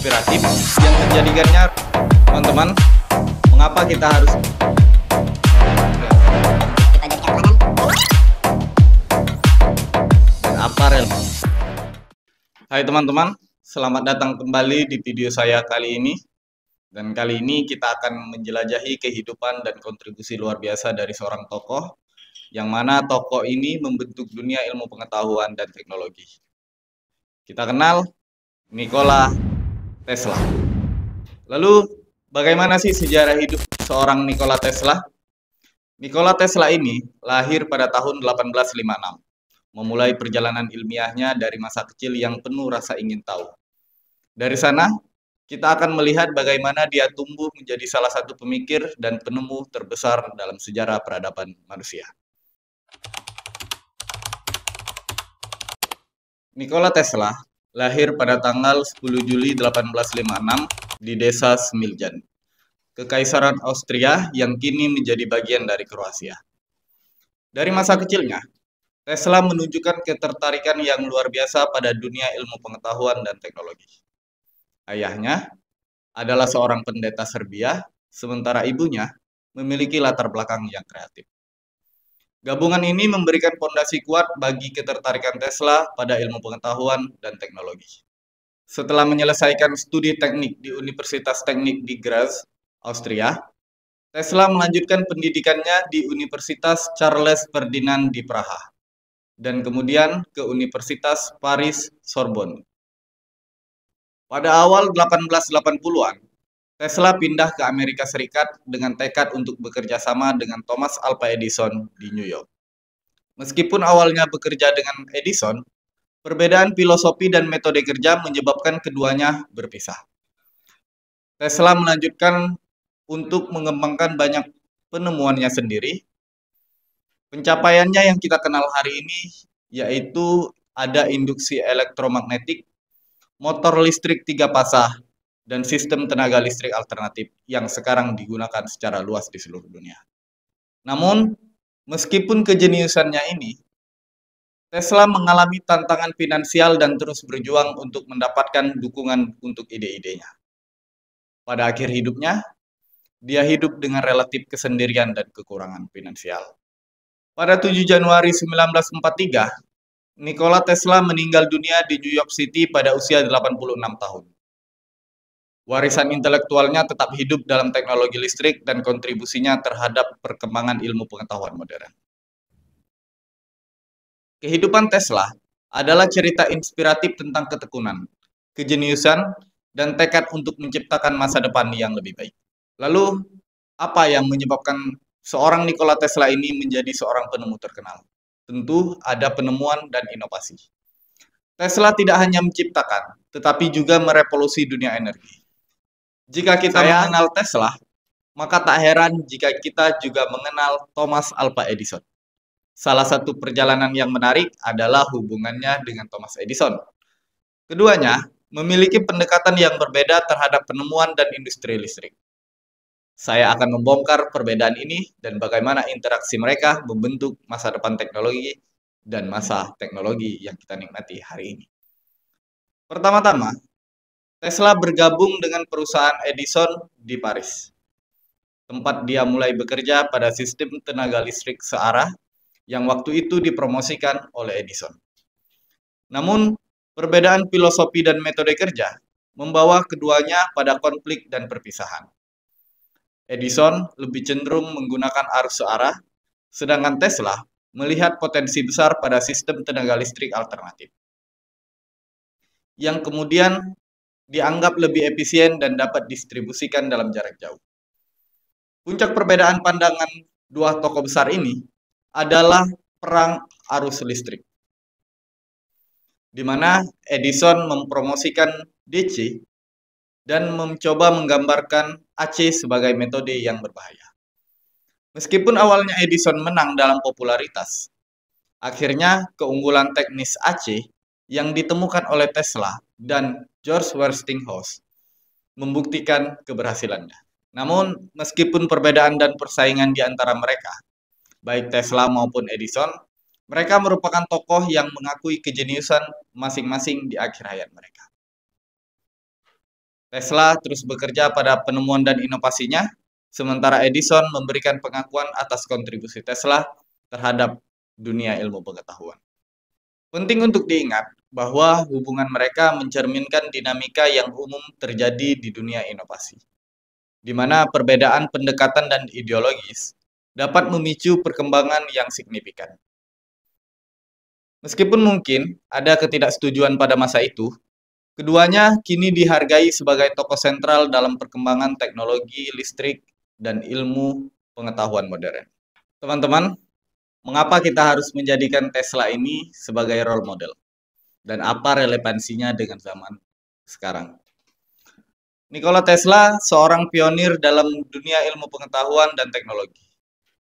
inspiratif yang menjadikannya, teman-teman, mengapa kita harus dan apa relevan. Hai teman-teman, selamat datang kembali di video saya kali ini. Dan kali ini kita akan menjelajahi kehidupan dan kontribusi luar biasa dari seorang tokoh, yang mana tokoh ini membentuk dunia ilmu pengetahuan dan teknologi. Kita kenal Nikola Tesla. Lalu, bagaimana sih sejarah hidup seorang Nikola Tesla? Nikola Tesla ini lahir pada tahun 1856, memulai perjalanan ilmiahnya dari masa kecil yang penuh rasa ingin tahu. Dari sana, kita akan melihat bagaimana dia tumbuh menjadi salah satu pemikir dan penemu terbesar dalam sejarah peradaban manusia. Nikola Tesla lahir pada tanggal 10 Juli 1856 di desa Smiljan, Kekaisaran Austria yang kini menjadi bagian dari Kroasia. Dari masa kecilnya, Tesla menunjukkan ketertarikan yang luar biasa pada dunia ilmu pengetahuan dan teknologi. Ayahnya adalah seorang pendeta Serbia, sementara ibunya memiliki latar belakang yang kreatif. Gabungan ini memberikan fondasi kuat bagi ketertarikan Tesla pada ilmu pengetahuan dan teknologi. Setelah menyelesaikan studi teknik di Universitas Teknik di Graz, Austria, Tesla melanjutkan pendidikannya di Universitas Charles Ferdinand di Praha, dan kemudian ke Universitas Paris Sorbonne. Pada awal 1880-an, Tesla pindah ke Amerika Serikat dengan tekad untuk bekerja sama dengan Thomas Alva Edison di New York. Meskipun awalnya bekerja dengan Edison, perbedaan filosofi dan metode kerja menyebabkan keduanya berpisah. Tesla melanjutkan untuk mengembangkan banyak penemuannya sendiri. Pencapaiannya yang kita kenal hari ini yaitu ada induksi elektromagnetik, motor listrik 3 pasah, dan sistem tenaga listrik alternatif yang sekarang digunakan secara luas di seluruh dunia. Namun, meskipun kejeniusannya ini, Tesla mengalami tantangan finansial dan terus berjuang untuk mendapatkan dukungan untuk ide-idenya. Pada akhir hidupnya, dia hidup dengan relatif kesendirian dan kekurangan finansial. Pada 7 Januari 1943, Nikola Tesla meninggal dunia di New York City pada usia 86 tahun. Warisan intelektualnya tetap hidup dalam teknologi listrik dan kontribusinya terhadap perkembangan ilmu pengetahuan modern. Kehidupan Tesla adalah cerita inspiratif tentang ketekunan, kejeniusan, dan tekad untuk menciptakan masa depan yang lebih baik. Lalu, apa yang menyebabkan seorang Nikola Tesla ini menjadi seorang penemu terkenal? Tentu ada penemuan dan inovasi. Tesla tidak hanya menciptakan, tetapi juga merevolusi dunia energi. Jika kita mengenal Tesla, maka tak heran jika kita juga mengenal Thomas Alva Edison. Salah satu perjalanan yang menarik adalah hubungannya dengan Thomas Edison. Keduanya memiliki pendekatan yang berbeda terhadap penemuan dan industri listrik. Saya akan membongkar perbedaan ini dan bagaimana interaksi mereka membentuk masa depan teknologi dan masa teknologi yang kita nikmati hari ini. Pertama-tama, Tesla bergabung dengan perusahaan Edison di Paris, tempat dia mulai bekerja pada sistem tenaga listrik searah yang waktu itu dipromosikan oleh Edison. Namun, perbedaan filosofi dan metode kerja membawa keduanya pada konflik dan perpisahan. Edison lebih cenderung menggunakan arus searah, sedangkan Tesla melihat potensi besar pada sistem tenaga listrik alternatif, yang kemudian dianggap lebih efisien dan dapat didistribusikan dalam jarak jauh. Puncak perbedaan pandangan dua tokoh besar ini adalah perang arus listrik, di mana Edison mempromosikan DC dan mencoba menggambarkan AC sebagai metode yang berbahaya. Meskipun awalnya Edison menang dalam popularitas, akhirnya keunggulan teknis AC yang ditemukan oleh Tesla dan George Westinghouse membuktikan keberhasilannya. Namun, meskipun perbedaan dan persaingan di antara mereka, baik Tesla maupun Edison, mereka merupakan tokoh yang mengakui kejeniusan masing-masing di akhir hayat mereka. Tesla terus bekerja pada penemuan dan inovasinya, sementara Edison memberikan pengakuan atas kontribusi Tesla terhadap dunia ilmu pengetahuan. Penting untuk diingat bahwa hubungan mereka mencerminkan dinamika yang umum terjadi di dunia inovasi, di mana perbedaan pendekatan dan ideologis dapat memicu perkembangan yang signifikan. Meskipun mungkin ada ketidaksetujuan pada masa itu, keduanya kini dihargai sebagai tokoh sentral dalam perkembangan teknologi listrik dan ilmu pengetahuan modern. Teman-teman, mengapa kita harus menjadikan Tesla ini sebagai role model? Dan apa relevansinya dengan zaman sekarang? Nikola Tesla, seorang pionir dalam dunia ilmu pengetahuan dan teknologi,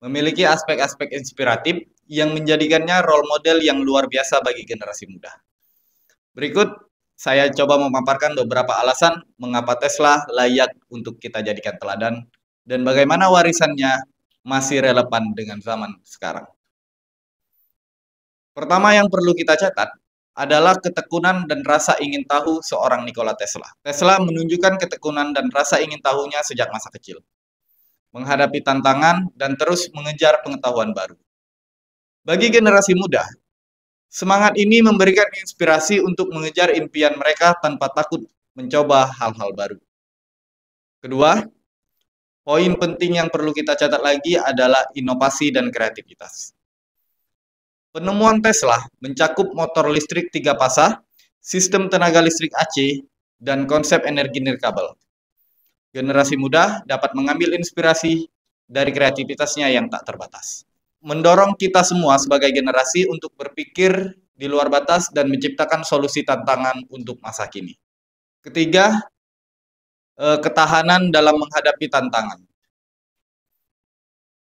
memiliki aspek-aspek inspiratif yang menjadikannya role model yang luar biasa bagi generasi muda. Berikut saya coba memaparkan beberapa alasan mengapa Tesla layak untuk kita jadikan teladan dan bagaimana warisannya masih relevan dengan zaman sekarang. Pertama yang perlu kita catat adalah ketekunan dan rasa ingin tahu seorang Nikola Tesla. Tesla menunjukkan ketekunan dan rasa ingin tahunya sejak masa kecil, menghadapi tantangan dan terus mengejar pengetahuan baru. Bagi generasi muda, semangat ini memberikan inspirasi untuk mengejar impian mereka tanpa takut mencoba hal-hal baru. Kedua, poin penting yang perlu kita catat lagi adalah inovasi dan kreativitas. Penemuan Tesla mencakup motor listrik 3 pasah, sistem tenaga listrik AC, dan konsep energi nirkabel. Generasi muda dapat mengambil inspirasi dari kreativitasnya yang tak terbatas. Mendorong kita semua sebagai generasi untuk berpikir di luar batas dan menciptakan solusi tantangan untuk masa kini. Ketiga, ketahanan dalam menghadapi tantangan.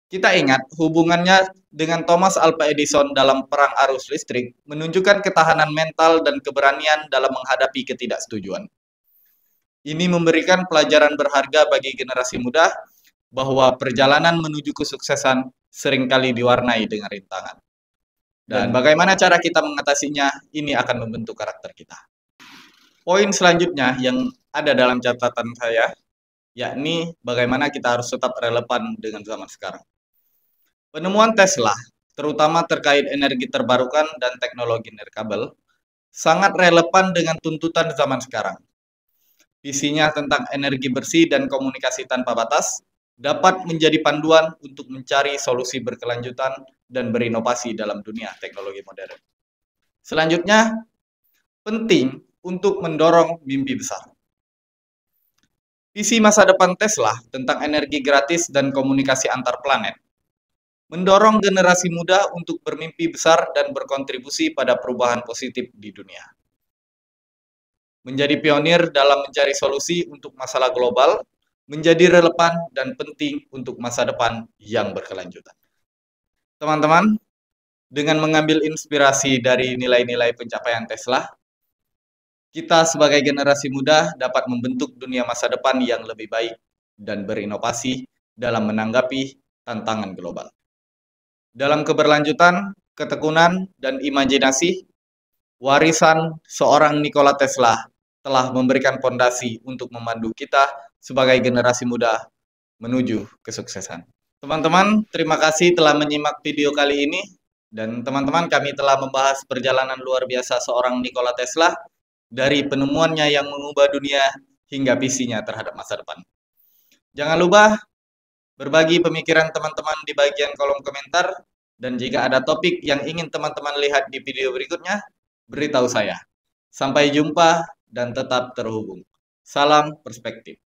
Kita ingat hubungannya dengan Thomas Alva Edison dalam perang arus listrik menunjukkan ketahanan mental dan keberanian dalam menghadapi ketidaksetujuan. Ini memberikan pelajaran berharga bagi generasi muda bahwa perjalanan menuju kesuksesan seringkali diwarnai dengan rintangan. Dan bagaimana cara kita mengatasinya, ini akan membentuk karakter kita. Poin selanjutnya yang ada dalam catatan saya, yakni bagaimana kita harus tetap relevan dengan zaman sekarang. Penemuan Tesla, terutama terkait energi terbarukan dan teknologi nirkabel, sangat relevan dengan tuntutan zaman sekarang. Visinya tentang energi bersih dan komunikasi tanpa batas dapat menjadi panduan untuk mencari solusi berkelanjutan dan berinovasi dalam dunia teknologi modern. Selanjutnya, penting untuk mendorong mimpi besar. Visi masa depan Tesla tentang energi gratis dan komunikasi antar planet mendorong generasi muda untuk bermimpi besar dan berkontribusi pada perubahan positif di dunia. Menjadi pionir dalam mencari solusi untuk masalah global menjadi relevan dan penting untuk masa depan yang berkelanjutan. Teman-teman, dengan mengambil inspirasi dari nilai-nilai pencapaian Tesla, kita sebagai generasi muda dapat membentuk dunia masa depan yang lebih baik dan berinovasi dalam menanggapi tantangan global. Dalam keberlanjutan, ketekunan, dan imajinasi, warisan seorang Nikola Tesla telah memberikan fondasi untuk memandu kita sebagai generasi muda menuju kesuksesan. Teman-teman, terima kasih telah menyimak video kali ini. Dan teman-teman, kami telah membahas perjalanan luar biasa seorang Nikola Tesla dari penemuannya yang mengubah dunia hingga visinya terhadap masa depan. Jangan lupa berbagi pemikiran teman-teman di bagian kolom komentar. Dan jika ada topik yang ingin teman-teman lihat di video berikutnya, beritahu saya. Sampai jumpa dan tetap terhubung. Salam perspektif.